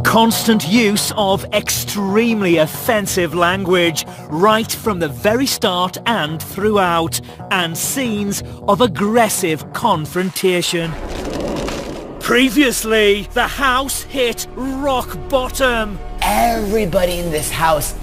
Constant use of extremely offensive language right from the very start and throughout, and scenes of aggressive confrontation. Previously, the house hit rock bottom. Everybody in this house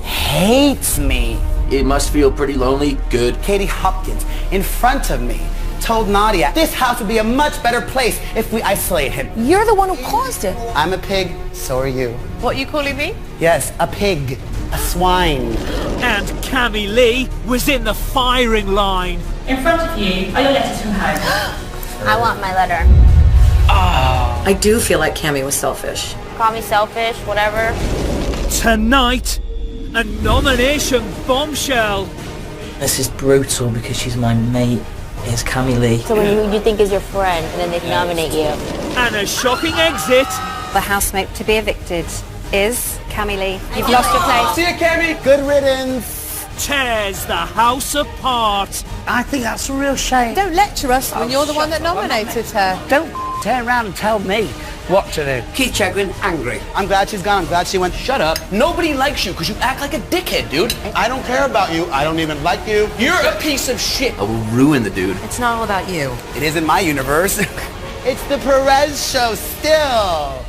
hates me. It must feel pretty lonely. Good. Katie Hopkins, in front of me, told Nadia this house would be a much better place if we isolate him. You're the one who caused it. I'm a pig, so are you. What are you calling me? Yes, a pig. A swine. And Cammy Lee was in the firing line. In front of you are your letters from home. I want my letter. I do feel like Cammy was selfish. Call me selfish, whatever. Tonight, a nomination bombshell. This is brutal because she's my mate. Here's Cammy Lee. So who you think is your friend, and then they nominate you. And a shocking exit. The housemate to be evicted is Cammy Lee. You've lost your place. See you, Cammy. Good riddance. Tears the house apart. I think that's a real shame. Don't lecture us when you're the one that nominated her. Don't turn around and tell me what to do. Keith Chegwin, angry. I'm glad she's gone. I'm glad she went. Shut up. Nobody likes you because you act like a dickhead, dude. I don't care about you. I don't even like you. You're a piece of shit. I will ruin the dude. It's not all about you. It isn't my universe. It's the Perez show still.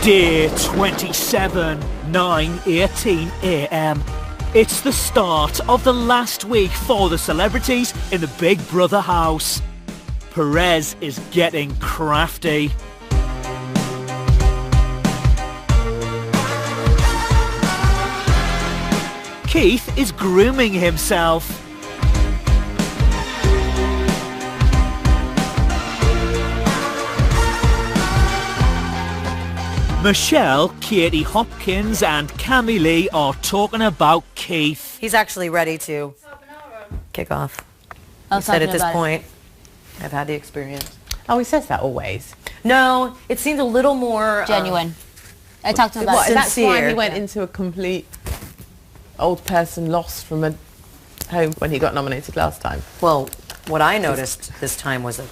Day 27, 9:18 a.m. It's the start of the last week for the celebrities in the Big Brother house. Perez is getting crafty. Keith is grooming himself. Michelle, Katie Hopkins and Cammy Lee are talking about Keith. He's actually ready to kick off. He said at this point, I've had the experience. Oh, he says that always. No, it seemed a little more Genuine. I talked to him about it. That's why sincere. he went into a complete old person lost from a home when he got nominated last time. Well, what I noticed this time was that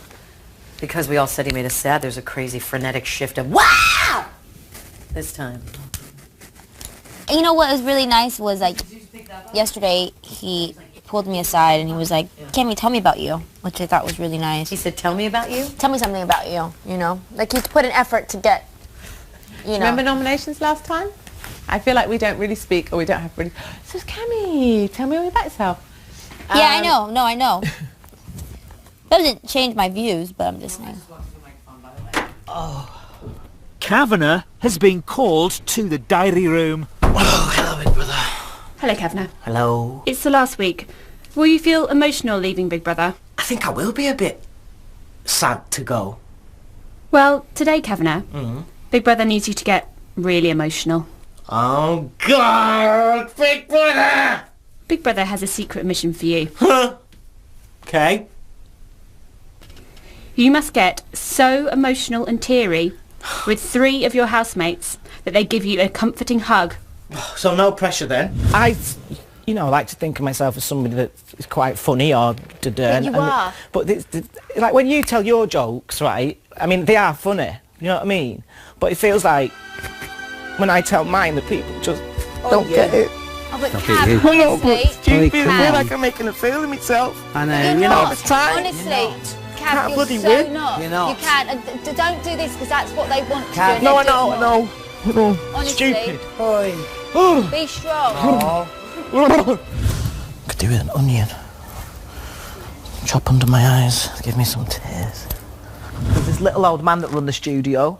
because we all said he made us sad, there's a crazy frenetic shift of wow this time. You know what was really nice was, like, yesterday he pulled me aside and he was like, Cammy, tell me about you, which I thought was really nice. He said, tell me about you? Tell me something about you, you know? Like, he's put an effort to get, you know. Remember nominations last time? I feel like we don't really speak, or we don't have really... So, Cammy, tell me all about yourself. Yeah, I know. No, I know. Doesn't change my views, but I'm just saying. Kavanagh has been called to the diary room. Oh, hello, Big Brother. Hello, Kavanagh. Hello. It's the last week. Will you feel emotional leaving Big Brother? I think I will be a bit sad to go. Well, today, Kavanagh, Big Brother needs you to get really emotional. Oh, God! Big Brother! Big Brother has a secret mission for you. Okay. You must get so emotional and teary with 3 of your housemates that they give you a comforting hug. So no pressure then? I like to think of myself as somebody that is quite funny or Yeah, you are. But like when you tell your jokes, right? I mean, they are funny. You know what I mean? But it feels like when I tell mine, the people just don't get it. Oh, but Cav, honestly, Do you feel like I'm making a fool of myself? I know. you're not. it's time. Honestly, Cav, Can't you're bloody so win. not. You're not. You can't. Don't do this, because that's what they want to do. Cav. and No, I they do know, it I more. know. Honestly, Stupid. Oi. be strong. Could do with an onion. Chop under my eyes. Give me some tears. There's this little old man that run the studio,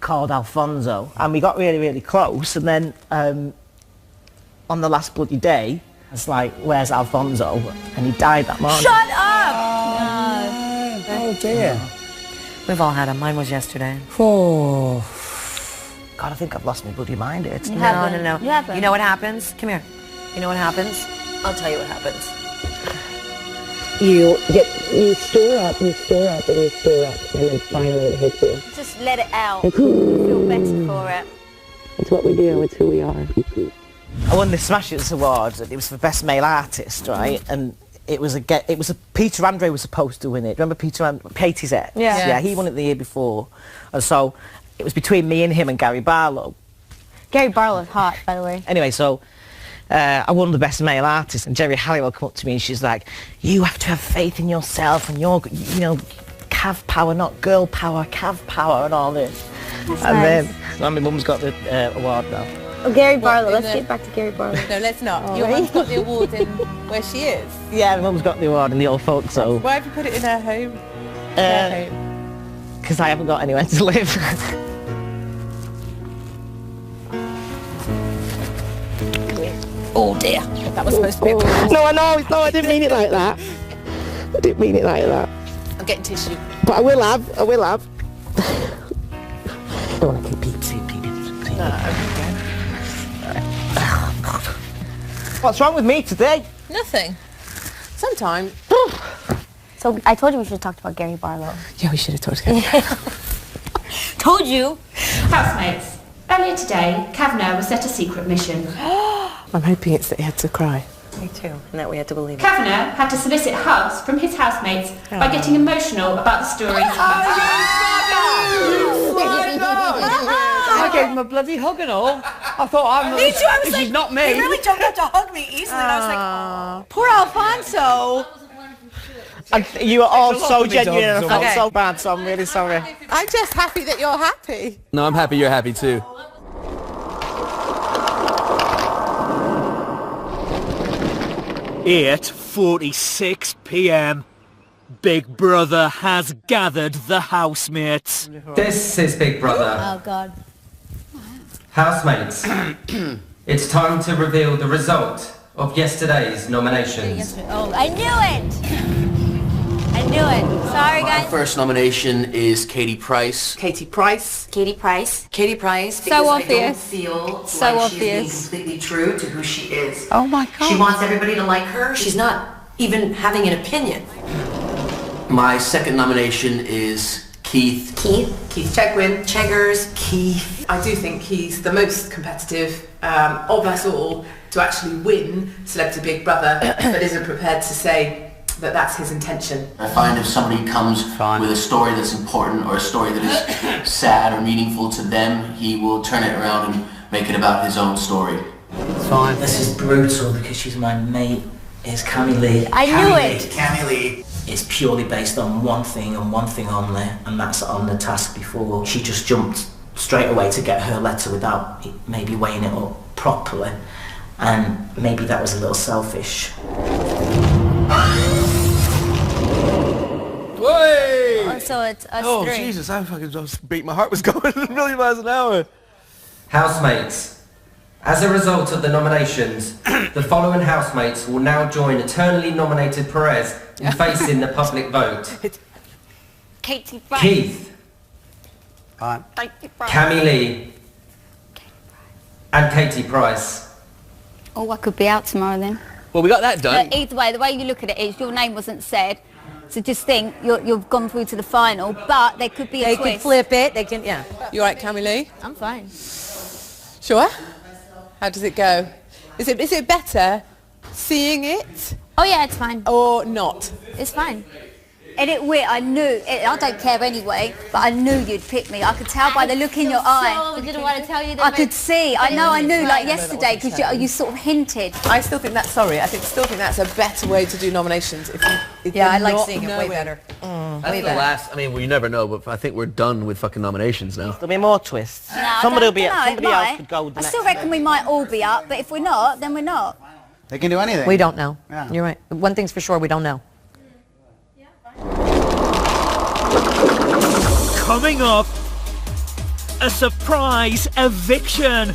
called Alfonso, and we got really, really close. And then on the last bloody day, it's like, where's Alfonso? And he died that morning. Shut up! Oh dear. We've all had them. Mine was yesterday. Oh. God, I think I've lost my bloody mind here. You No. haven't. You haven't. You know what happens? Come here. You know what happens? I'll tell you what happens. you store up, and then finally it hits you. Just let it out. You feel better for it. It's what we do. It's who we are. I won the Smash Hits Awards, and it was for Best Male Artist, right? And it was Peter Andre was supposed to win it. Remember Katie's ex? Yeah. Yeah, he won it the year before. And so it was between me and him and Gary Barlow. Gary Barlow's hot, by the way. Anyway, so I won the Best Male Artist, and Jerry Halliwell come up to me and she's like, you have to have faith in yourself and your, cav power, not girl power, cav power and all this. That's and nice. then my mum's got the award now. Oh, Gary Barlow. Let's get back to Gary Barlow. No, let's not. Your mum's got the award in where she is. Yeah, my mum's got the award in the old folks home. Why have you put it in her home? Because I haven't got anywhere to live. Oh dear. That was supposed to be a No, I know. No, I didn't mean it like that. I'm getting tissue. But I will have. I don't want to keep What's wrong with me today? Nothing. Sometimes. So I told you we should have talked about Gary Barlow. Yeah, we should have talked about it. Told you. Housemates, earlier today, Kavanagh was set a secret mission. I'm hoping it's that he had to cry. Me too, and that we had to believe it. Kavanagh had to solicit hugs from his housemates by getting emotional about the stories. I gave him a bloody hug and all. I thought, Me too, I was this like, is not me. he really jumped up to hug me easily, and I was like, oh. Poor Alfonso. And you are all It's a lot so to be genuine done, and I felt okay. so bad, so I'm really sorry. I'm just happy that you're happy. No, I'm happy you're happy too. At 8:46 p.m. Big Brother has gathered the housemates. This is Big Brother. Oh God. Housemates, it's time to reveal the result of yesterday's nominations. Oh, I knew it. Sorry, My guys. first nomination is Katie Price. Katie Price. Katie Price. Katie Price, So because I obvious. don't feel So like she's being obvious. completely true to who she is. Oh my God. She wants everybody to like her. She's not even having an opinion. My second nomination is Keith. Keith Chegwin. Cheggers. Keith. I do think he's the most competitive of us all to actually win Celebrity Big Brother, but isn't prepared to say that that's his intention. I find if somebody comes with a story that's important or a story that is sad or meaningful to them, he will turn it around and make it about his own story. It's fine. This is brutal because she's my mate. It's Cammy Lee. I knew it. Cammy Lee. It's purely based on one thing and one thing only, and that's on the task before. She just jumped straight away to get her letter without maybe weighing it up properly, and maybe that was a little selfish. Wait! Oh, so it's us Oh, three. Jesus, I fucking just beat. My heart was going a million miles an hour. Housemates, as a result of the nominations, the following housemates will now join eternally nominated Perez in facing the public vote. Katie Price. Keith, Katie Price. Cammy Lee, and Katie Price. Oh, I could be out tomorrow then. Well, we got that done. Either way, the way you look at it is your name wasn't said. So just think you've gone through to the final, but there could be a They twist. can flip it. They can, yeah. You all right, Cammy Lee? I'm fine. Sure? How does it go? Is it better seeing it Oh yeah, it's fine. or not? It's fine. And I knew, I don't care anyway, but I knew you'd pick me. I could tell by the look in your eye. I didn't want to tell you that. I could see. I knew like yesterday because you sort of hinted. I still think that's a better way to do nominations. If Yeah, I you're like not seeing it way knowing. better. That's the last. I mean, well, you never know, but I think we're done with fucking nominations now. There'll be more twists. No, I Somebody will don't be. know, it Somebody else might. could go. The I next still reckon we might all be up, but if we're not, then we're not. They can do anything. We don't know. Yeah. You're right. One thing's for sure, we don't know. Coming up, a surprise eviction.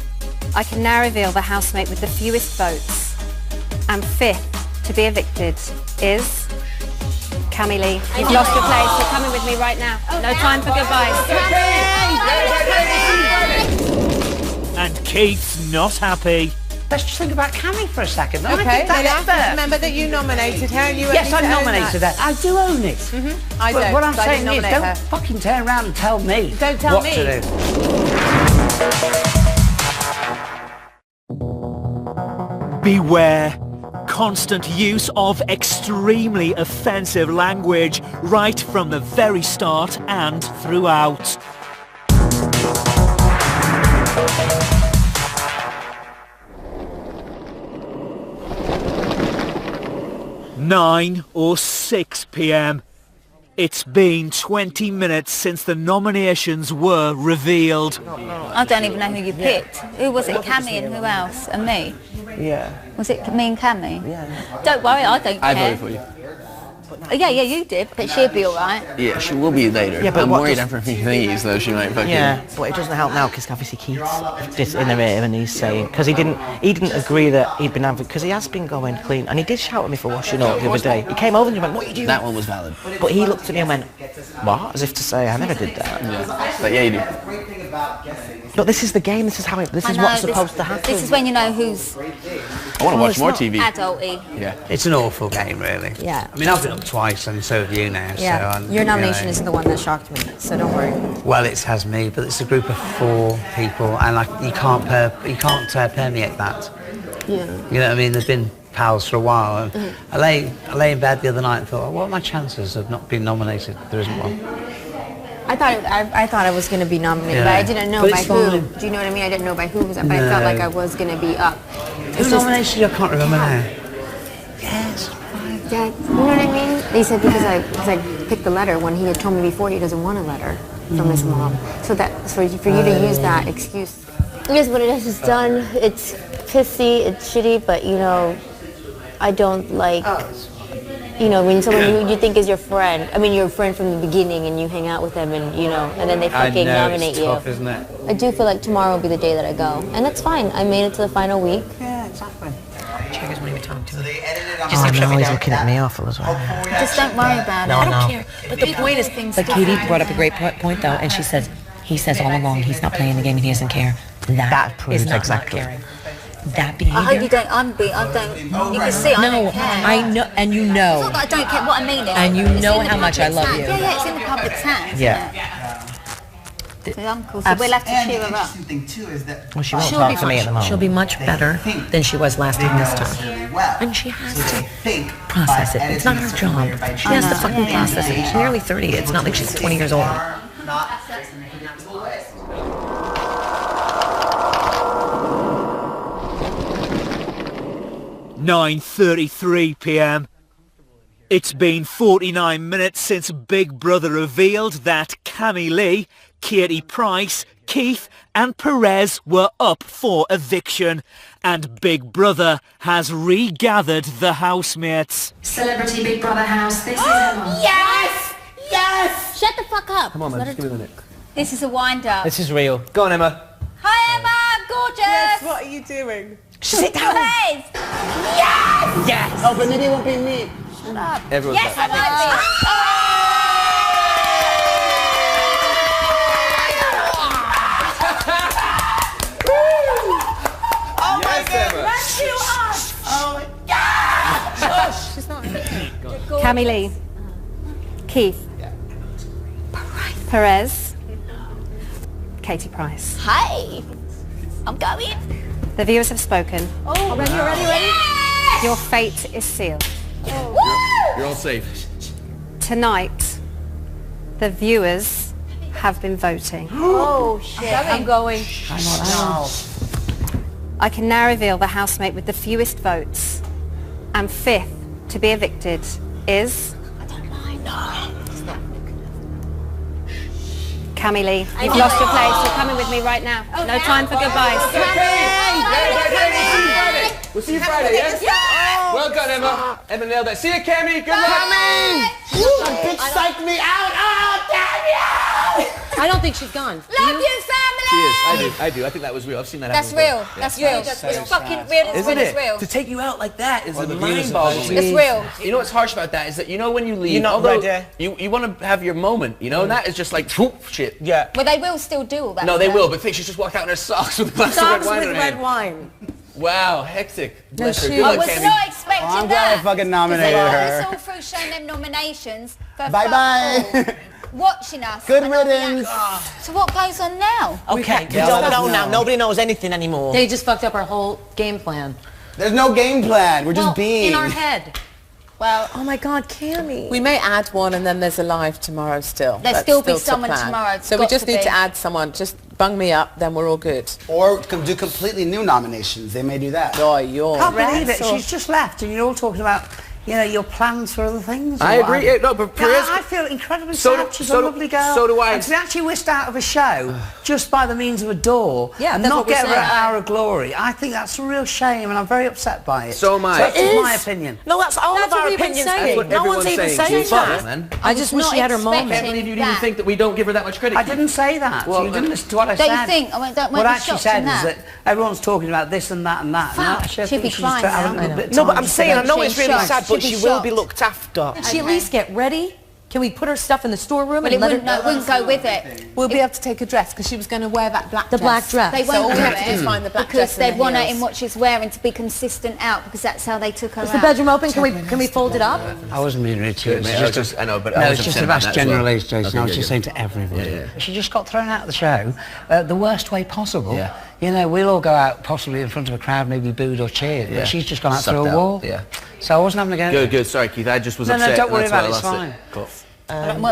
I can now reveal the housemate with the fewest votes. And fifth to be evicted is Cammy Lee. You've lost your place. You're coming with me right now. No time for goodbyes. And Keith's not happy. let's just think about Cammy for a second. I Okay, think then that's just fair. remember that you nominated her and you Yes, I need to own nominated that. her. I do own it. I But don't. what I'm I saying didn't is, nominate don't her. fucking turn around and tell me Don't tell what me. to do. Beware. Constant use of extremely offensive language right from the very start and throughout. Nine or 6 p.m. It's been 20 minutes since the nominations were revealed. I don't even know who you picked. Who was it? Cammy and who else? And me? Yeah. Was it me and Cammy? Yeah. Don't worry, I don't care. I voted for you. Yeah, you did, but she'll be all right. Yeah, she will be later. Yeah, but I'm what worried does- after a few thingies, though, she might fucking... Yeah, but it doesn't help now because obviously Keith's just in the rave and he's saying because he didn't agree that he'd been having because he has been going clean and he did shout at me for washing up the other day. He came over and he went, "What are you doing?" That one was valid. But he looked at me and went, "What?" As if to say, "I never did that." Yeah, but yeah, you do. But this is the game. This is how it. This is what's supposed to happen. This is when you know who's I want to watch more TV. adulty. Yeah. It's an awful game, really. Yeah. I mean, I've been up twice and so have you now. Yeah, So, your nomination isn't the one that shocked me, so don't worry. Well, it has me, but it's a group of 4 people, and you can't permeate that. Yeah. You know what I mean? They've been pals for a while. And Mm-hmm. I lay in bed the other night and thought, what are my chances of not being nominated? There isn't one. I thought I was going to be nominated, Yeah. but I didn't know But by it's who. fine. Do you know what I mean? I didn't know by who, but I felt like I was going to be up. Who nominated you? I can't remember now. Yes. Yeah, you know what I mean? They said because I picked the letter when he had told me before he doesn't want a letter from his mom. So for you to use that excuse. It is what it is. It's done. It's pissy. It's shitty. But you know, I don't like. You know, when someone who you think is your friend. I mean, your friend from the beginning, and you hang out with them, and you know, and then they fucking nominate you. Tough, isn't it? I do feel like tomorrow will be the day that I go, and that's fine. I made it to the final week. Yeah, exactly. Checkers won't even talk to me. Oh no, he's looking at me awful as well. Just don't worry about it. I don't care. But the point is, but Katie brought up a great point though, and she says, he says all along he's not playing the game and he doesn't care. That proves is not exactly. Not caring. That behavior. I hope you don't. I don't. You can see. I don't care. I know, and you It's know. not that I don't care. What I mean is, And you it's know in the how much I public's love hands. you. Yeah, it's in the public's hands. Yeah. So I'm cool. So we'll have to cheer her up. Well, she won't She'll talk be to me at the moment. She'll be much better than she was last time this time. And she has to process it. It's not her job. She has to fucking process it. She's nearly 30. It's not like she's 20 years old. 9:33 p.m. It's been 49 minutes since Big Brother revealed that Cammy Lee, Katie Price, Keith and Perez were up for eviction, and Big Brother has regathered the housemates. Celebrity Big Brother house, this is Emma. Yes! Yes! Shut the fuck up. Come on, man, just give me a minute. This is a wind-up. This is real. Go on, Emma. Hi, Emma! Gorgeous! Yes, what are you doing? Sit down! Perez! Yes! Yes! Oh, but maybe it won't be me. Shut up. Everyone's Yes, I might be. Oh my Yes, God! Emma. Let's do us! Oh my God! She's not. Cammy Lee, Keith, Perez, Katie Price. Hi. I'm going. The viewers have spoken. Oh, ready? Yes! Your fate is sealed. You're all safe. Tonight, the viewers have been voting. Oh, shit. I'm going. I can now reveal the housemate with the fewest votes. And fifth to be evicted is... Cammy Lee, you've lost your place. You're coming with me right now. No time for goodbyes. We'll see you Friday, yes? Well done, Emma. Emma nailed that. See you, Cammy. Good luck. That bitch psyched me out. Oh, damn you! I don't think she's gone. Love you, family! She is. I do. I think that was real. I've seen that That's happen real. before. That's Yeah. real. It's fucking real. It's Isn't real. it? It's real. To take you out like that is the viewers mind-boggling. It's real. You know what's harsh about that is that you know when you leave, You're not although ready. you want to have your moment, you know, and that is just like whoop, shit. Yeah. But they will still do all that. No, they stuff. will, but think she's just walk out in her socks with a glass of red wine in her hand. wine. Wow, hectic. Bless her. she Good was. luck, I was Cammy. not expecting I'm that. glad I fucking nominated her. All through showing them nominations. Bye-bye. Watching us. Good and all the riddance. acts. So what goes on now? Okay, we Yeah, don't let us know now. know. Nobody knows anything anymore. They just fucked up our whole game plan. There's no game plan. We're just Well, being. in our head. Well, oh my God, Cammy. We may add one and then there's a live tomorrow still. There'll That's still be to someone plan. tomorrow. It's So we got just to need be. to add someone. Just bung me up, then we're all good. Or do completely new nominations. They may do that. Oh, you're Can't believe it. Or- She's just left, and you're all talking about, you know, your plans for other things. I or agree. whatever. No, but Perez- I feel incredibly So sad. do- She's so a do- lovely girl. so do I. And to be actually whisked out of a show just by the means of a door Yeah, and that's not what we're get her saying. an hour of glory, I think that's a real shame, and I'm very upset by it. So am I. That's It just is. my opinion. No, that's all That's of our what we've been opinions. saying. That's what No one's everyone's even saying. saying She's fucked, that. man. I just wish she had her I moment. can't believe you even that. think that we don't give her that much credit. I didn't say that. Well, you didn't listen to what I Don't said. you think? I mean, don't What be I actually shocked said in is that everyone's talking about this and that and that. And Fuck, actually, I she'd think be she's crying just having now. a little bit of No, but time I'm to saying, I sit know down. it's really shocked. sad, but She'd she be will be shocked. looked after. Can she at least get ready? Can we put her stuff in the storeroom Well, and it let her... wouldn't, no, it wouldn't go with it. We'll be able to take a dress because she was going to wear that black The dress. black dress. They So won't all we do have to do is it find the black because dress and they'd the want her heels. in what she's wearing to be consistent out because that's how they took her Is out. the bedroom open? Can we fold it up? I wasn't being rude to you. Good, It's mate. I was just just- I know, but no, I was it's just upset a about vast that as well. generalisation. Okay, I was good, just good. saying to everybody. Yeah, yeah. She just got thrown out of the show the worst way possible. Yeah. You know, we'll all go out possibly in front of a crowd, maybe booed or cheered, Yeah. but she's just gone out Sucked through a out, wall. yeah. So I wasn't having a go. Good, good. Sorry, Keith. I just was No, upset. no, don't and worry that's why about it. I It's lost fine. Cool.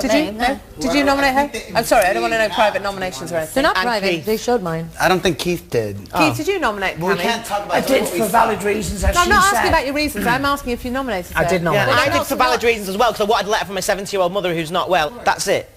Did you? No? Did you nominate her? I'm sorry, I don't want to know private nominations or anything. They're not And private. Keith. They showed mine. I don't think Keith did. Keith, did you nominate Well, we Cammy? can't talk about I did for valid reasons, as No, I'm she not said. asking about your reasons. I'm asking if you nominated her. I did nominate. Well, And I I'm did not for valid reasons as well, because I wanted a letter from a 70-year-old mother who's not well. That's it.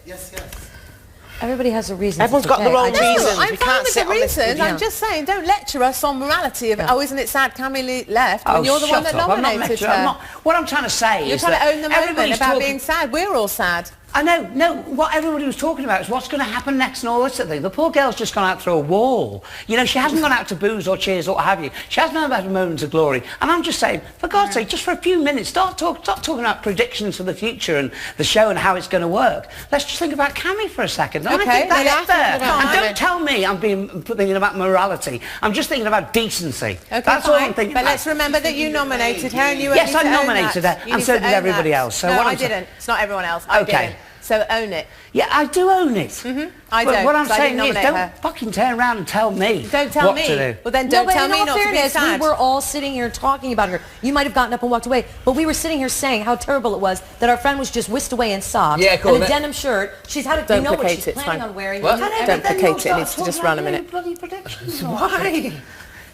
Everybody has a reason. Everyone's got their own reasons. I'm We fine can't with sit the on this reasons. with I'm you. just saying, don't lecture us on morality of, oh, isn't it sad Cammy left when Oh, you're the one shut that up. I'm not nominated lecturing. her. I'm not, what I'm trying to say You're is trying that to own the moment everybody's about talking, being sad. We're all sad. I know, no, what everybody was talking about is what's going to happen next and all this sort of thing. The poor girl's just gone out through a wall. You know, she hasn't gone out to booze or cheers or what have you. She hasn't had a moment of glory. And I'm just saying, for God's sake, just for a few minutes, stop talking about predictions for the future and the show and how it's going to work. Let's just think about Cammy for a second. And Okay, I think then that's I fair. think about And Cammy. don't tell me I'm thinking about morality. I'm just thinking about decency. Okay, that's all I'm thinking but about. let's remember that you nominated her and you Yes, need I to own nominated that. her, You and need so to did own everybody that. else. So no, what I I'm saying- didn't. It's not everyone else. I Okay. didn't. So own it. Yeah, I do own it. I But don't, what I'm so I saying didn't is, nominate don't her. fucking turn around and tell me Don't tell what me. to do. Well, then No, don't but tell in me all not to be fairness, sad. we were all sitting here talking about her. You might have gotten up and walked away, but we were sitting here saying how terrible it was that our friend was just whisked away in socks Yeah, cool, and a that- denim shirt. She's had it. Don't You know what placate she's it, it's planning fine. on wearing. What? You know, Don't Then placate you'll it. It start needs to just talking run a about minute. bloody predictions. Why?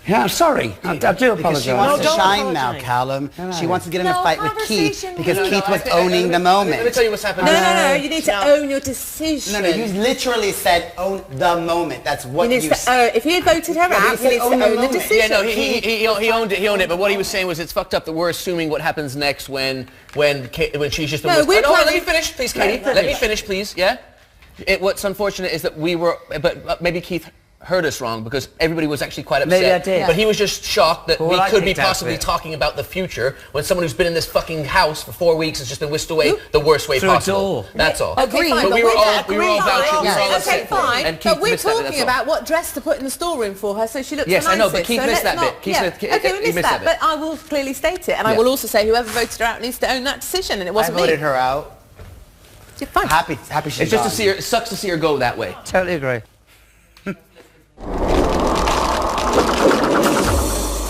Yeah, I'm sorry. I do Because she apologise. wants to don't shine now, apologise. Callum. No. She wants to get in a No, fight with Keith conversation because with- Keith was owning the moment. Let me tell you what's happening. No, you need to own your decision. No, you literally said own the moment. That's what He needs you to said. if he had voted her but he out, he said needs to own the own the moment. decision. Yeah, no, he owned it. He owned it. But what he was saying was, it's fucked up that we're assuming what happens next when she's just. No, we're let me planning- finish, please, Katie. Let me finish, please. Yeah. What's unfortunate is that we were, but maybe Keith heard us wrong because everybody was actually quite upset. Maybe I did. But he was just shocked that Well, we I could be picked out possibly it. talking about the future when someone who's been in this fucking house for 4 weeks has just been whisked away the worst way Through a possible. door. That's all. Okay, fine, But we were all vouching. fine. We were all Okay, upset. fine. And Keith But we're missed that bit, talking that's all. about what dress to put in the storeroom for her so she looks Yes, the I know, nicest. but Keith So missed let's that bit. not- Keith yeah. missed- Okay, we he missed missed that, that but I will clearly state it. And I Yeah. will also say whoever voted her out needs to own that decision, and it I wasn't me. voted her out. You're fine. Happy she's It's just to gone. see her. It sucks to see her go that way. Totally agree.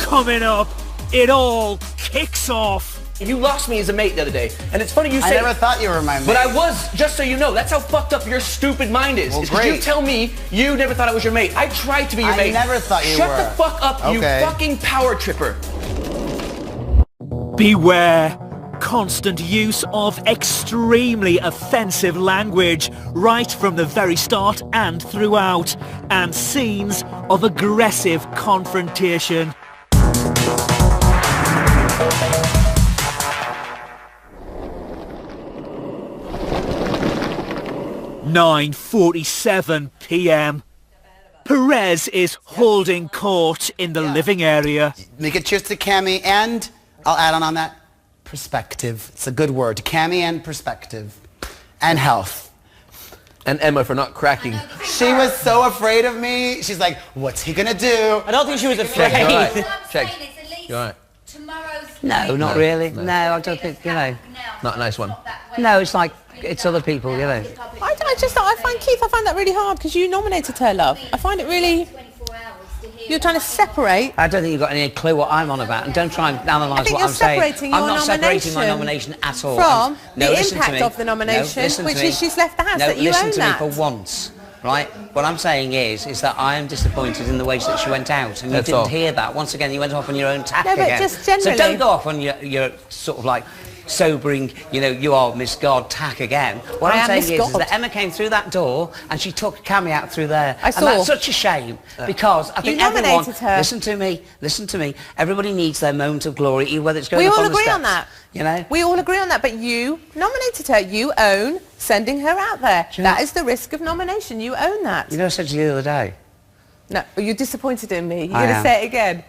Coming up, it all kicks off. You lost me as a mate the other day, and it's funny you I say. never thought you were my mate. But I was, just so you know. That's how fucked up your stupid mind is. Well, It's 'cause you great. tell me you never thought I was your mate. I tried to be your I mate. never thought you Shut were. the fuck up, you Okay. fucking power tripper. Beware. Constant use of extremely offensive language right from the very start and throughout, and scenes of aggressive confrontation. (9:47 p.m. Perez is holding court in the living area. Make it cheers to Cammy, and I'll add on that, perspective. It's a good word. Cammy and perspective. And health. And Emma for not cracking She was so afraid of me. She's like, what's he gonna do? I don't think she was afraid. Check. You all right? No, not really. No, I don't think, you know. Not a nice one. No, it's like, it's other people, you know. I find that really hard because you nominated her, love. I find it really... You're trying to separate. I don't think you've got any clue what I'm on about, and don't try and analyse what I'm saying. I'm not separating my nomination at all. From the impact of the nomination, which is she's left the house, that you own that. Listen to me for once, right? What I'm saying is that I am disappointed in the way that she went out, and you didn't hear that. Once again, you went off on your own tack again. No, but just generally. So don't go off on your sort of like sobering, you know, you are Miss God tack again. What I'm saying is that Emma came through that door and she took Cammy out through there. I saw. And that's such a shame because I think everyone... her. Listen to me. Everybody needs their moment of glory, even whether it's going up on on the steps. We all agree on that. You know? We all agree on that, but you nominated her. You own sending her out there. That is the risk of nomination. You own that. You know, I said to you the other day. No, you're disappointed in me. You're going to say it again.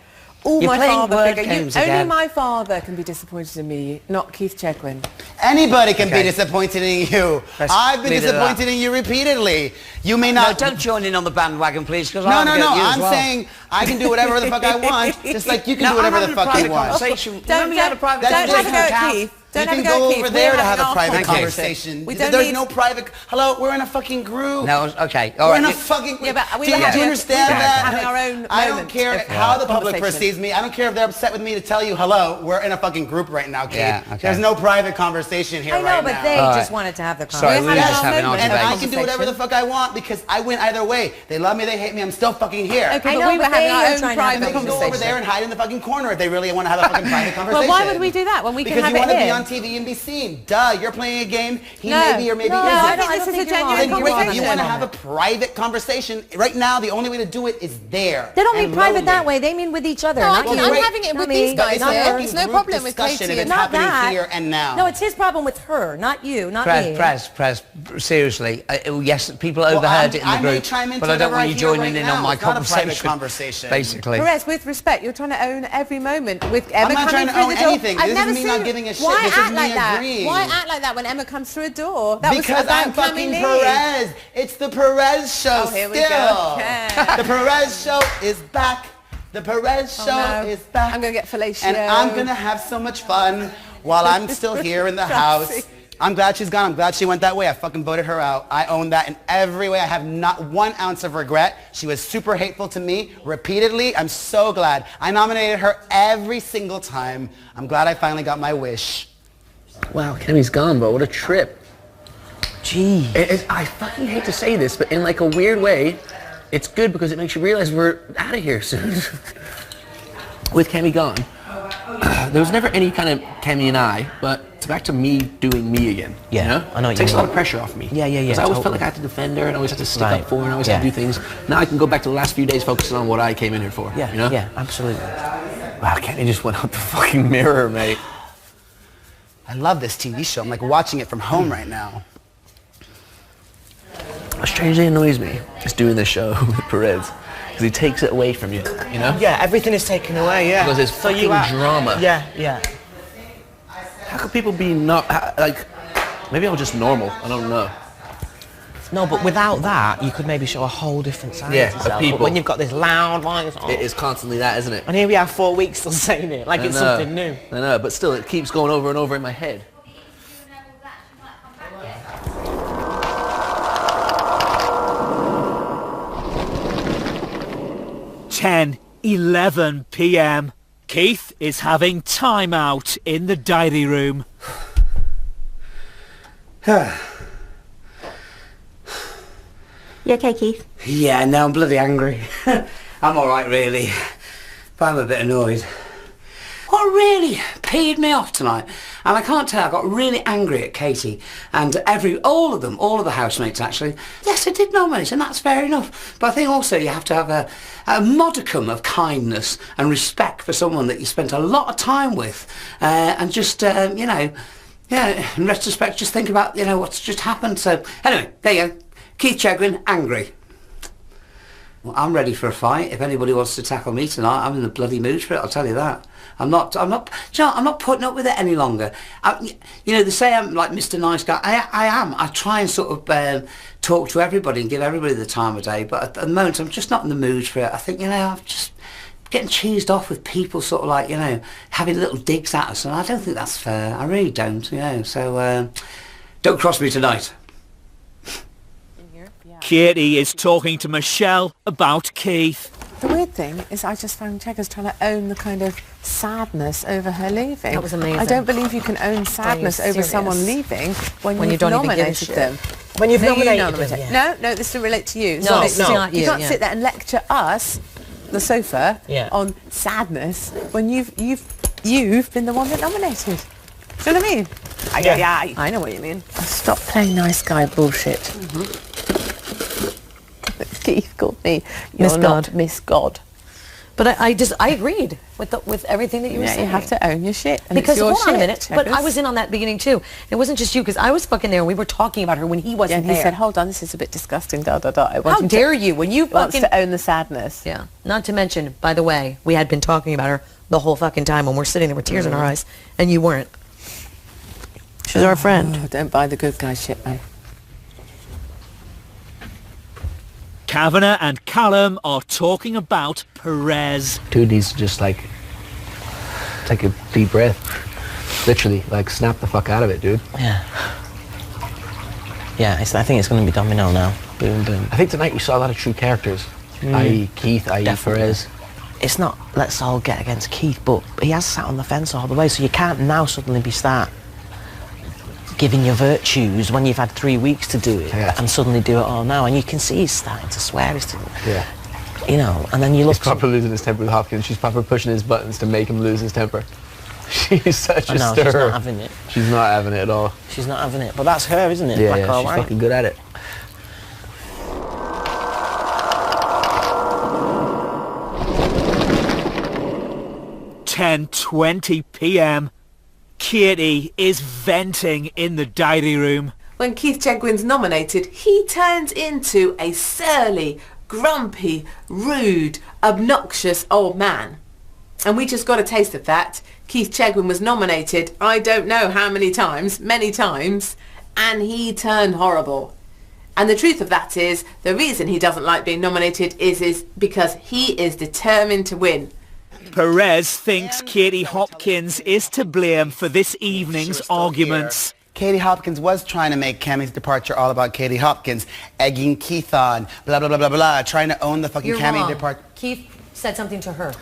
Only my father can be disappointed in me, not Keith Chegwin. Anybody can be disappointed in you. I've been disappointed in you repeatedly. You may not... No, don't join in on the bandwagon, please, because No, I'm saying I can do whatever the fuck I want, just like you can do whatever the fuck you want. Don't have a go at Keith. You can go over there to have a private conversation. There's no private... Hello, we're in a fucking group. No, okay, all right. We're in a fucking... Yeah, but do you understand that? Having our own I don't care how the public perceives me. I don't care if they're upset with me to tell you, hello, we're in a fucking group right now, Kate. Yeah, okay. There's no private conversation here right now. I know, but they just wanted to have the conversation. Sorry, we were just having our debate. And I can do whatever the fuck I want because I win either way. They love me, they hate me, I'm still fucking here. Okay, but we were having our own private conversation. They can go over there and hide in the fucking corner if they really want to have a fucking private conversation. Well, why would we do that when we can have it here? Because you want to be on TV and be seen. Duh, you're playing a game. He maybe or maybe isn't. I think this is a genuine conversation. You want to have a private conversation. Right now, the only way to do it is there. They don't mean private that way. They mean with each other. No, I'm having it with these guys. There's no problem with Katie. Katie. It's happening here and now. No, it's his problem with her, not you, not me. Press, seriously. Yes, people overheard it in the group, but I don't want you joining in on my conversation. Basically. Perez, with respect, you're trying to own every moment. With Emma I'm not coming trying to through own the door. anything. I've This never is me seen not giving a shit. Why This is act me like that? agreeing. Why act like that when Emma comes through a door? That because was I'm fucking Perez. It's the Perez show here we still. go. Okay. The Perez show is back. The Perez show is back. I'm going to get fellatio. And I'm going to have so much fun while I'm still here in the house. I'm glad she's gone. I'm glad she went that way. I fucking voted her out. I own that in every way. I have not 1 ounce of regret. She was super hateful to me repeatedly. I'm so glad. I nominated her every single time. I'm glad I finally got my wish. Wow, Kemi's gone, bro. What a trip. Gee. I fucking hate to say this, but in like a weird way, it's good because it makes you realize we're out of here soon. With Kemi gone, there was never any kind of Kemi and I, but it's back to me doing me again. Yeah, you know? I know. It takes a lot of pressure off me. Yeah. Because I always felt like I had to defend her and I always had to stick up for her and I always had to do things. Now I can go back to the last few days focusing on what I came in here for. Yeah, you know? yeah, absolutely. Wow, Kemi just went out the fucking mirror, mate. I love this TV show. I'm like watching it from home right now. What strangely annoys me is doing this show with Perez. Because he takes it away from you, you know? Yeah, everything is taken away, yeah. Because there's fucking drama. Yeah. How could people be not, like, maybe I'm just normal, I don't know. No, but without that, you could maybe show a whole different side of yourself. People. But when you've got this loud voice, It is constantly that, isn't it? And here we are 4 weeks still saying it, like it's something new. I know, but still, it keeps going over and over in my head. (10:11 p.m. Keith is having time out in the diary room. You okay, Keith? Yeah, no, I'm bloody angry. I'm alright, really. But I'm a bit annoyed. What really peed me off tonight, and I can't tell, I got really angry at Katie and all of the housemates actually. Yes, I did nominate, and that's fair enough. But I think also you have to have a modicum of kindness and respect for someone that you spent a lot of time with, and just, you know, yeah, in retrospect, just think about, you know, what's just happened. So, anyway, there you go. Keith Chegwin, angry. Well, I'm ready for a fight. If anybody wants to tackle me tonight, I'm in the bloody mood for it, I'll tell you that. I'm not do you know, I'm not putting up with it any longer. You know, they say I'm like Mr. Nice Guy. I am. I try and sort of talk to everybody and give everybody the time of day, but at the moment I'm just not in the mood for it. I think, you know, I'm just getting cheesed off with people sort of like, you know, having little digs at us, and I don't think that's fair. I really don't, you know, so don't cross me tonight. Katie is talking to Michelle about Keith. The weird thing is I just found Checkers trying to own the kind of sadness over her leaving. That was amazing. I don't believe you can own sadness over someone leaving when you've don't even give a nominated shit. them. When you've No, nominated them, yeah. No, this doesn't relate to you. No, It's no. not you. You can't Yeah. sit there and lecture us, the sofa, Yeah. on sadness when you've been the one that nominated. Do you know what I mean? Yeah. I know what you mean. Stop playing nice guy bullshit. Keith called me Miss You're God. not Miss God. But I agreed with everything that you were Yeah, saying. you have to own your shit. And Because it's your hold on a shit, minute, but I Checkers. was in on that beginning too. It wasn't just you, because I was fucking there and we were talking about her when he wasn't and he there. said, hold on, this is a bit disgusting, I want How him dare you, when you he wants fucking... to own the sadness. Yeah. Not to mention, by the way, we had been talking about her the whole fucking time when we're sitting there with tears in our eyes, and you weren't. She's our friend. Oh, don't buy the good guy shit, man. Kavanagh and Callum are talking about Perez. Dude needs to just like take a deep breath. Literally, like snap the fuck out of it, dude. Yeah. Yeah, I think it's going to be domino now. Boom, boom. I think tonight you saw a lot of true characters. I.e. Keith, i.e. Definitely. Perez. It's not let's all get against Keith, but he has sat on the fence all the way, so you can't now suddenly start giving your virtues when you've had 3 weeks to do it and suddenly do it all now. And you can see he's starting to swear. You know, and then you look... He's proper losing his temper with Hopkins. She's proper pushing his buttons to make him lose his temper. She's such a No, stirrer. she's not having it. She's not having it at all. She's not having it. But that's her, isn't it? Yeah, Black yeah, or she's white. fucking good at it. (10:20 p.m). Katie is venting in the diary room. When Keith Chegwin's nominated, he turns into a surly, grumpy, rude, obnoxious old man. And we just got a taste of that. Keith Chegwin was nominated, I don't know how many times, and he turned horrible. And the truth of that is, the reason he doesn't like being nominated is because he is determined to win. Perez thinks Katie Hopkins is to blame for this evening's arguments. Katie Hopkins was trying to make Cammie's departure all about Katie Hopkins, egging Keith on, blah, blah, blah, blah, blah, trying to own the fucking You're Cammie wrong. departure. Keith said something to her.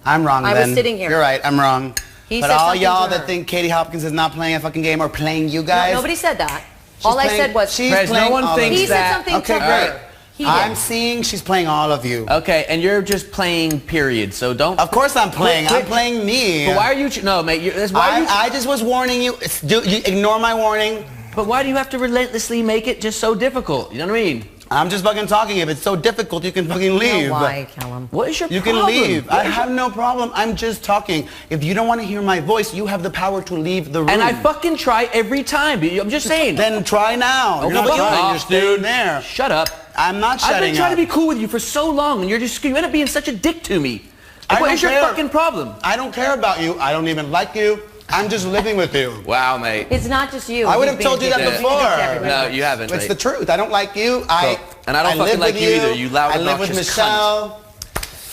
I'm wrong I then. was sitting here. You're right, I'm wrong. He but said all something y'all to that her. think Katie Hopkins is not playing a fucking game or playing you guys. No, nobody said that. All I playing- said was... she's playing all of you. He said something Okay, to great. her. He did. I'm seeing she's playing all of you. Okay, and you're just playing, period. So don't... Of course I'm playing. I'm playing me. But why are you... No, mate, that's why you... I just was warning you. You ignore my warning. But why do you have to relentlessly make it just so difficult? You know what I mean? I'm just fucking talking. If it's so difficult, you can fucking leave. Why, Callum? What is your You problem? can leave. I have no problem. I'm just talking. If you don't want to hear my voice, you have the power to leave the room. And I fucking try every time. I'm just saying. Then try now. You're not fuck trying. off, You're staying dude. there. Shut up. I'm not shutting up. I've been trying to be cool with you for so long, and you end up being such a dick to me. Like, what is your fucking problem? I don't care about you. I don't even like you. I'm just living with you. Wow, mate. It's not just you. I would He's have told being you a dick. that He's being a dick to before. everybody. No, you haven't. It's mate. the truth. I don't like you. And I don't fucking live like with you either, you loud, I live with obnoxious Michelle.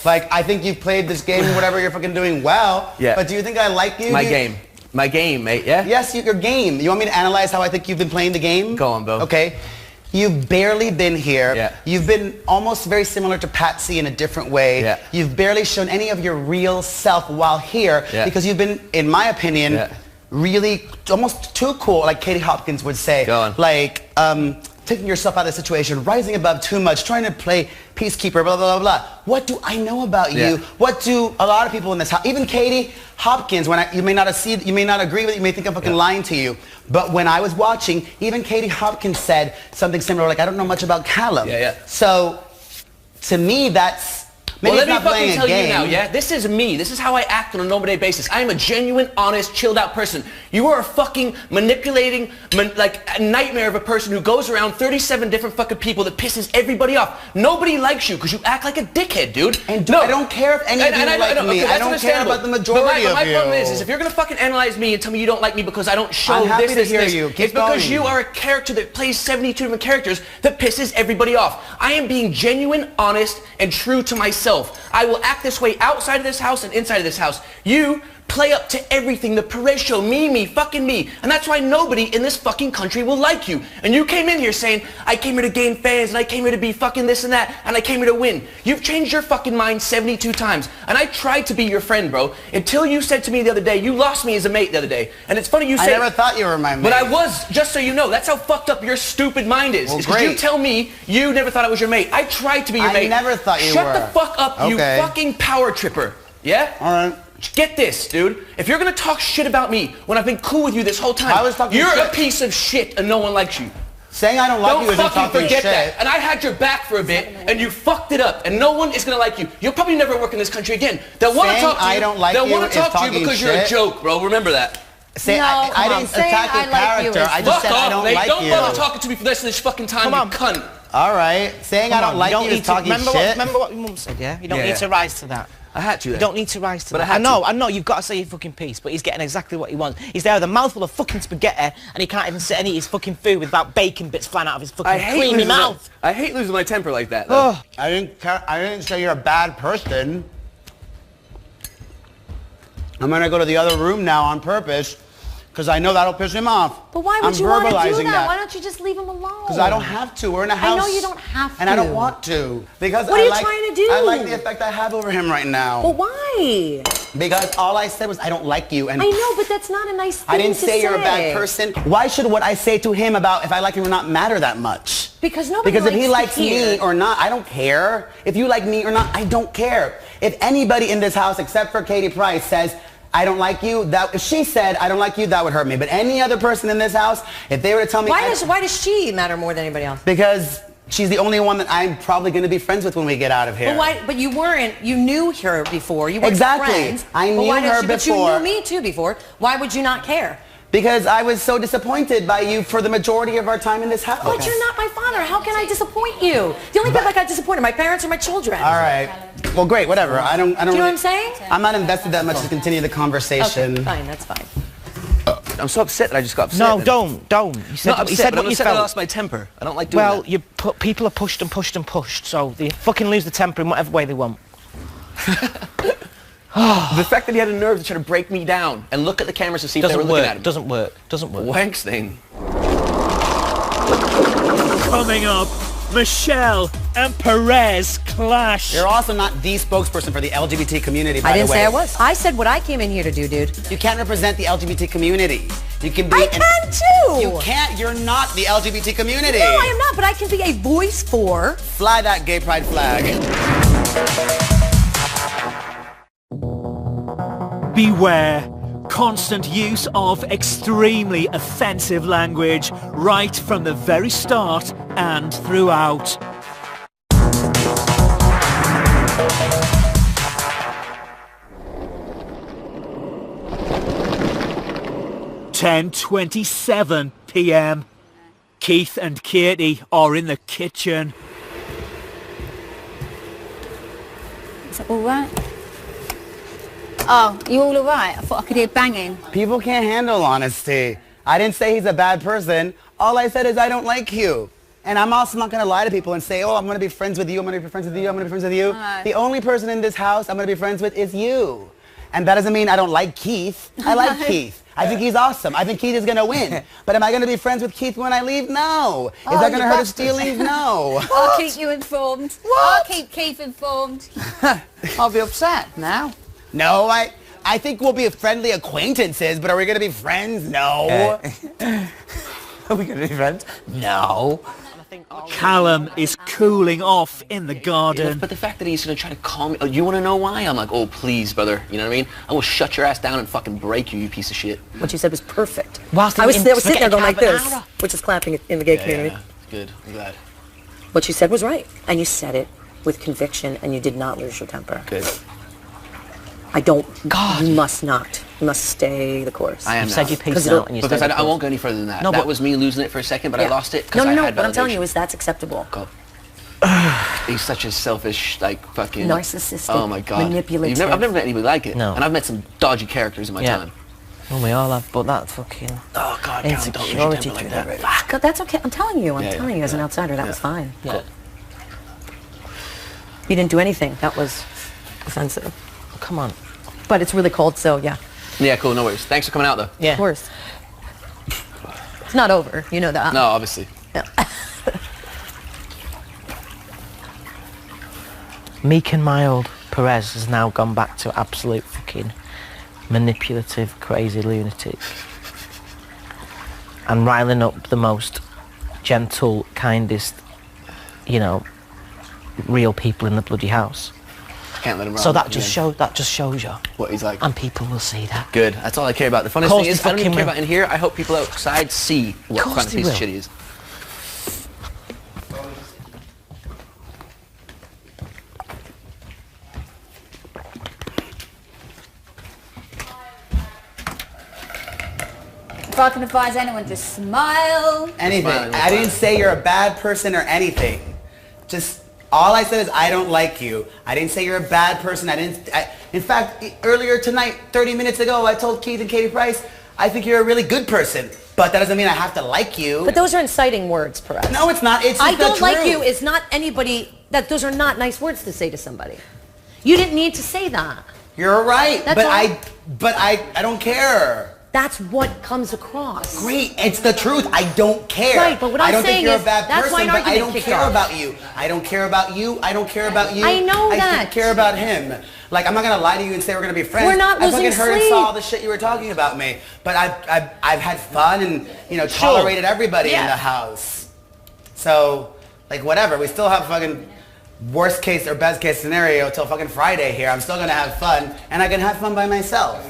Like, I think you've played this game, whatever you're fucking doing well. Yeah. But do you think I like you? My Do you- game. My game, mate, yeah? Yes, your game. You want me to analyze how I think you've been playing the game? Go on, Bo. Okay. You've barely been here. Yeah. You've been almost very similar to Patsy in a different way. Yeah. You've barely shown any of your real self while here Yeah. because you've been, in my opinion, Yeah. really almost too cool, like Katie Hopkins would say. Go on. Like, taking yourself out of the situation, rising above too much, trying to play peacekeeper, blah, blah, blah, blah. What do I know about Yeah. you? What do a lot of people in this house, even Katie Hopkins, you may not agree with it, you may think I'm fucking lying to you, but when I was watching, even Katie Hopkins said something similar, like, I don't know much about Callum. Yeah, yeah. So, to me, that's Maybe well, it's let not me fucking playing a tell game. you now, yeah? This is me. This is how I act on a normal day basis. I am a genuine, honest, chilled out person. You are a fucking manipulating, like a nightmare of a person who goes around 37 different fucking people that pisses everybody off. Nobody likes you because you act like a dickhead, dude. And I don't care if any of you like me. I don't care about the majority of you. My problem is if you're gonna fucking analyze me and tell me you don't like me because I don't show I'm happy this, to hear this, you. it's because going. you are a character that plays 72 different characters that pisses everybody off. I am being genuine, honest, and true to myself. I will act this way outside of this house and inside of this house. You play up to everything, the Perez show, me, fucking me. And that's why nobody in this fucking country will like you. And you came in here saying, I came here to gain fans, and I came here to be fucking this and that, and I came here to win. You've changed your fucking mind 72 times. And I tried to be your friend, bro, until you said to me the other day, you lost me as a mate the other day. And it's funny you say... I never thought you were my mate. But I was, just so you know. That's how fucked up your stupid mind is. Well, because you tell me you never thought I was your mate. I tried to be your mate. I never thought you were. Shut the fuck up, you fucking power tripper. Yeah? All right. Get this, dude. If you're gonna talk shit about me when I've been cool with you this whole time, you're a piece of shit and no one likes you. Saying I don't like you isn't fucking talking forget shit. that. And I had your back for a bit, and you fucked it up, and no one is gonna like you. You'll probably never work in this country again. They'll want to Saying talk to you. I don't like They'll you want to is talk to you talking because you're a shit. joke, bro. Remember that. Say, I didn't attack your character. I just said I don't like you. Don't bother talking to me for the rest of this fucking time, you cunt. All right. Saying I don't like you is talking shit. Remember what your mum said, yeah? You don't need to rise to that. I had to. You don't need to rise to But that. I know, you've got to say your fucking piece, but he's getting exactly what he wants. He's there with a mouthful of fucking spaghetti, and he can't even sit and eat his fucking food without bacon bits flying out of his fucking creamy mouth. I hate losing my temper like that, though. Oh. I didn't say you're a bad person. I'm gonna go to the other room now on purpose, because I know that'll piss him off. But why would I'm you want to do verbalizing that? Why don't you just leave him alone? Because I don't have to. We're in a house. I know you don't have to. And I don't want to. Because What are you trying to do? I like the effect I have over him right now. Well, why? Because all I said was I don't like you. And I know, but that's not a nice thing I didn't to say you're a bad person. Why should what I say to him about if I like him or not matter that much? Because nobody Because if he likes likes to hear. me or not, I don't care. If you like me or not, I don't care. If anybody in this house except for Katie Price says, I don't like you, that if she said I don't like you, that would hurt me. But any other person in this house, if they were to tell me Why does she matter more than anybody else? because she's the only one that I'm probably going to be friends with when we get out of here. But you weren't. You knew her before. You weren't Exactly. friends. I But knew why don't her you, But you before. knew me too before. Why would you not care? Because I was so disappointed by you for the majority of our time in this house. But you're not my father. How can I disappoint you? The only people I got disappointed, my parents or my children. All right. Well, great. Whatever. I don't. Do you know what I'm saying? I'm not invested that much to continue the conversation. Okay, fine. That's fine. I'm so upset that I just got upset. No, don't. You said, Not upset, you said but what I'm you upset that I felt. lost my temper. I don't like doing Well, that. people are pushed and pushed and pushed, so they fucking lose the temper in whatever way they want. The fact that he had a nerve to try to break me down and look at the cameras to see if they were looking at him. Doesn't work. Wanks thing. Coming up, Michelle and Perez clash. You're also not the spokesperson for the LGBT community, by I didn't the way. say I was. I said what I came in here to do, dude. You can't represent the LGBT community. You can be. I can too. You can't. You're not the LGBT community. No, I am not, but I can be a voice for. Fly that gay pride flag. Beware. Constant use of extremely offensive language right from the very start and throughout. (10:27 p.m. Keith and Katie are in the kitchen. Is that all right? Oh, you all alright? I thought I could hear banging. People can't handle honesty. I didn't say he's a bad person. All I said is I don't like you. And I'm also not going to lie to people and say, oh, I'm going to be friends with you, I'm going to be friends with you, I'm going to be friends with you. Alright. The only person in this house I'm going to be friends with is you. And that doesn't mean I don't like Keith. I like Keith. I think he's awesome. I think Keith is going to win. But am I going to be friends with Keith when I leave? No. Is that going to hurt his feelings? No. I'll keep you informed. I'll keep Keith informed. I'll be upset now. No, I think we'll be friendly acquaintances, but are we going to be friends? No. Are we going to be friends? No. Callum is cooling off in the garden. But the fact that he's going to try to calm me, you want to know why? I'm like, oh, please, brother. You know what I mean? I will shut your ass down and fucking break you, you piece of shit. What you said was perfect. Whilst I was in sitting there going like this, carbonara. which is clapping in the gay community. Yeah, it's good. I'm glad. What you said was right, and you said it with conviction, and you did not lose your temper. Good. I don't. God. You must not. You must stay the course. I am You said you peaced out and you because stayed the I course. won't go any further than that. No, That but- was me losing it for a second, but I Yeah. lost it because No, I no, had what I'm telling validation. you is that's acceptable. He's such a selfish, like, fucking... Narcissistic, Oh, my God. manipulative. I've never met anybody like it. No. And I've met some dodgy characters in my time. Well, we all have, but that fucking Oh, God, Callum, don't lose your insecurity temper like through that, that. baby. God, that's okay. I'm telling you. I'm Yeah, telling you as an outsider, that was fine. Yeah. You didn't do anything. That was offensive. Come on. But it's really cold, so yeah. Yeah, cool, no worries. Thanks for coming out, though. Yeah. Of course. It's not over. You know that. No, obviously. Yeah. Meek and mild Perez has now gone back to absolute fucking manipulative, crazy lunatic. And riling up the most gentle, kindest, you know, real people in the bloody house. Can't let him So run that just shows you. What he's like. And people will see that. Good. That's all I care about. The funniest Course thing is, they I don't even fucking care will. about in here. I hope people outside see what Course kind of they piece of will. shit he is. If I can advise anyone, just smile. Anything. I didn't say you're a bad person or anything. Just all I said is I don't like you. I didn't say you're a bad person. In fact, earlier tonight, 30 minutes ago, I told Keith and Katie Price, I think you're a really good person. But that doesn't mean I have to like you. But those are inciting words, Perez. No, it's not. It's I just the don't like truth. you is not anybody, those are not nice words to say to somebody. You didn't need to say that. You're right. That's but all. I don't care. That's what comes across. Great, it's the truth. I don't care. Right, but what I I'm don't saying think you're is a bad that's why person, an but I argument don't kicked care off. about you. I don't care about you. I don't care about you. I know that. I care about him. Like, I'm not gonna lie to you and say we're gonna be friends. We're not I losing fucking heard and sleep. saw all the shit you were talking about me. But I've had fun and tolerated everybody in the house. So, like, whatever. We still have fucking worst case or best case scenario till fucking Friday here. I'm still gonna have fun, and I can have fun by myself.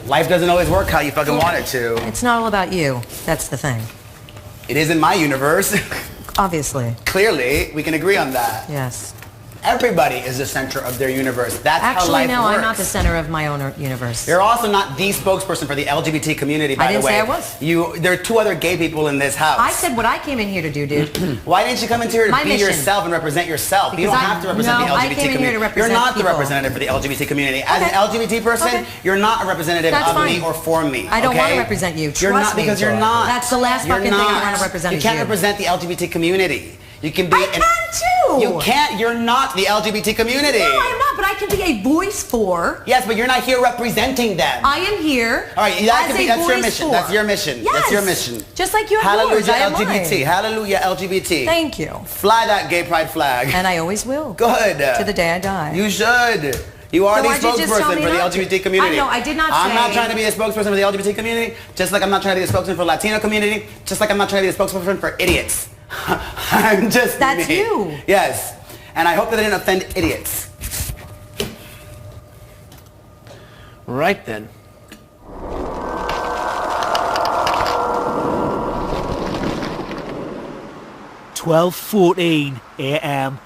Life doesn't always work how you fucking want it to. It's not all about you. That's the thing. It is in my universe. Obviously. Clearly, we can agree on that. Yes. Everybody is the center of their universe. That's how Actually, life no, works. I'm not the center of my own universe. You're also not the spokesperson for the LGBT community, by I didn't the way. say I was. There are two other gay people in this house. I said what I came in here to do, dude. Why didn't you come in here to My be mission. yourself and represent yourself? You Because don't I- have to represent no, the I LGBT came in here to community. represent You're not people. the representative for the LGBT community. As an LGBT person, Okay. you're not a representative That's of me fine. or for me. I don't want to okay? represent you. You're Trust not me. because you're not. That's the last You're fucking thing I not. want to represent You is can't you. represent the LGBT community. You can be. I can too. You can't. You're not the LGBT community. No, I'm not, but I can be a voice for. Yes, but you're not here representing them. I am here. All right, as that's your voice mission. for. That's your mission. Yes. That's your mission. Just like you have Hallelujah yours, I have LGBT. mine. Hallelujah LGBT. Thank you. Fly that gay pride flag. And I always will. Good. To the day I die. You should. You are So the why'd you just tell spokesperson me for the not to? LGBT community. I know, I did not I'm not say- trying to be a spokesperson for the LGBT community, just like I'm not trying to be a spokesperson for the Latino community, just like I'm not trying to be a spokesperson for idiots. I'm just That's me. you. Yes. And I hope that I didn't offend idiots. Right then. $12:14 a.m.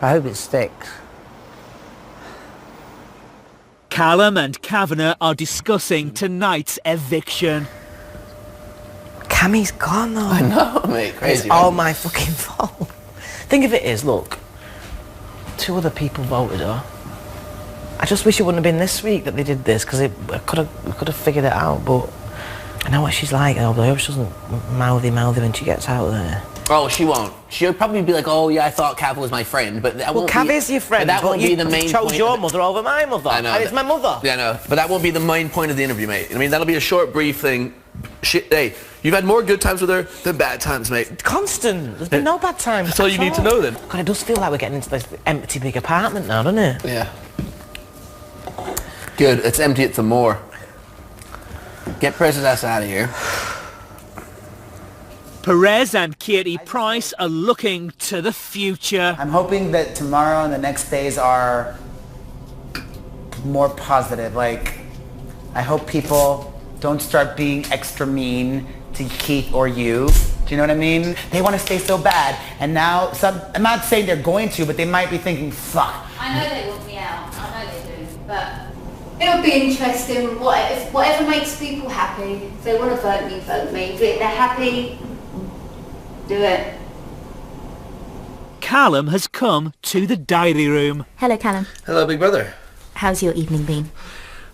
I hope it sticks. Callum and Kavanagh are discussing tonight's eviction. Cammie's gone though. I know, mate. Crazy. It's all my fucking fault. Think of it as, look, 2 other people voted her. I just wish it wouldn't have been this week that they did this, because I could have figured it out, but I know what she's like. I hope she doesn't mouthy when she gets out there. Oh, she won't. She'll probably be like, oh yeah, I thought Cav was my friend, but that Well, won't Cav be, is your friend, but that but won't you be the main chose point your of the- mother over my mother, I know. and it's my mother. Yeah, I know. But that won't be the main point of the interview, mate. I mean, that'll be a short, brief thing. Shit, hey, you've had more good times with her than bad times, mate. Constant. There's been no bad times. That's all you need to know, then. God, it does feel like we're getting into this empty big apartment now, doesn't it? Yeah. Good. Let's empty it some more. Get Precious ass out of here. Perez and Katie Price are looking to the future. I'm hoping that tomorrow and the next days are more positive. Like, I hope people don't start being extra mean to Keith or you. Do you know what I mean? They want to stay so bad, and now I'm not saying they're going to, but they might be thinking, fuck. I know they want me out. I know they do, but it'll be interesting. Whatever makes people happy. If they want to vote me, vote me. If they're happy, do it. Callum has come to the diary room. Hello, Callum. Hello, big brother. How's your evening been?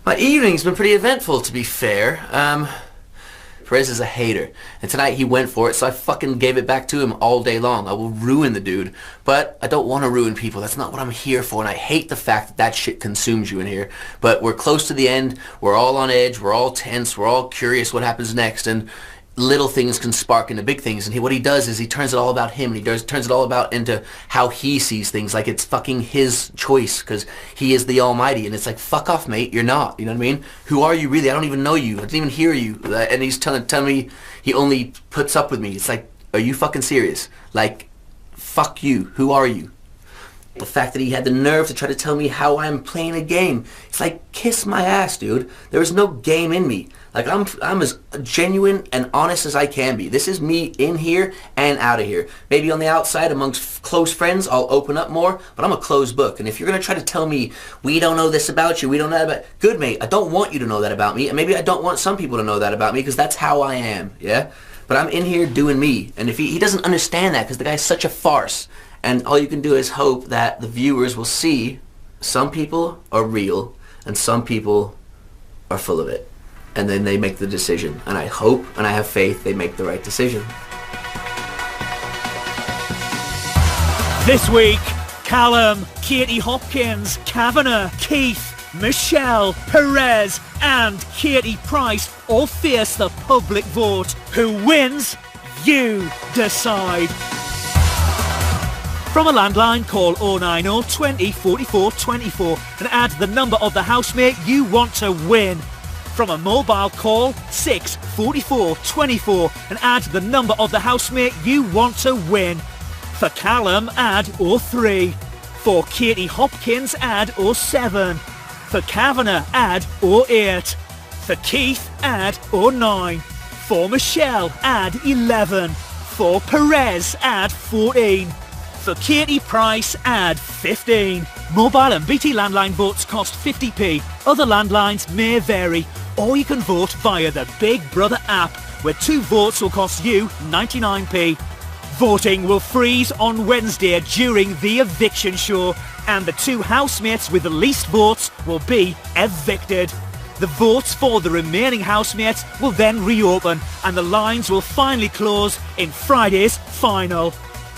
My evening's been pretty eventful, to be fair. Perez is a hater, and tonight he went for it, so I fucking gave it back to him all day long. I will ruin the dude, but I don't want to ruin people. That's not what I'm here for, and I hate the fact that that shit consumes you in here. But we're close to the end. We're all on edge. We're all tense. We're all curious what happens next, and little things can spark into big things. And what he does is he turns it all about him, and he turns it all about into how he sees things, like it's fucking his choice, because he is the almighty. And it's like, fuck off, mate, you're not. You know what I mean? Who are you really? I don't even know you. I didn't even hear you. And he's telling me he only puts up with me. It's like, are you fucking serious? Like, fuck you. Who are you? The fact that he had the nerve to try to tell me how I'm playing a game. It's like, kiss my ass, dude. There is no game in me. Like, I'm as genuine and honest as I can be. This is me in here and out of here. Maybe on the outside amongst close friends, I'll open up more, but I'm a closed book. And if you're going to try to tell me, we don't know this about you, we don't know that about... Good, mate. I don't want you to know that about me. And maybe I don't want some people to know that about me, because that's how I am, yeah? But I'm in here doing me. And if he doesn't understand that, because the guy's such a farce. And all you can do is hope that the viewers will see some people are real and some people are full of it. And then they make the decision. And I hope and I have faith they make the right decision. This week, Callum, Katie Hopkins, Kavanagh, Keith, Michelle, Perez and Katie Price all face the public vote. Who wins? You decide. From a landline, call 090 20 44 24 and add the number of the housemate you want to win. From a mobile, call 6 44 24 and add the number of the housemate you want to win. For Callum, add 03. For Katie Hopkins, add 07. For Kavanagh, add 08. For Keith, add 09. For Michelle, add 11. For Perez, add 14. For Katie Price, add 15. Mobile and BT landline votes cost 50p. Other landlines may vary. Or you can vote via the Big Brother app, where 2 votes will cost you 99p. Voting will freeze on Wednesday during the eviction show, and the 2 housemates with the least votes will be evicted. The votes for the remaining housemates will then reopen, and the lines will finally close in Friday's final.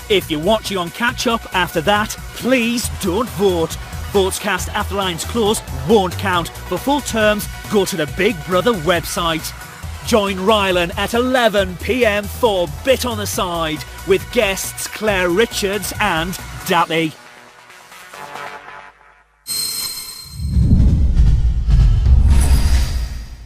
If you're watching on catch-up after that, please don't vote. Votes cast after lines close won't count. For full terms, go to the Big Brother website. Join Rylan at 11 p.m. for Bit on the Side with guests Claire Richards and Dappy.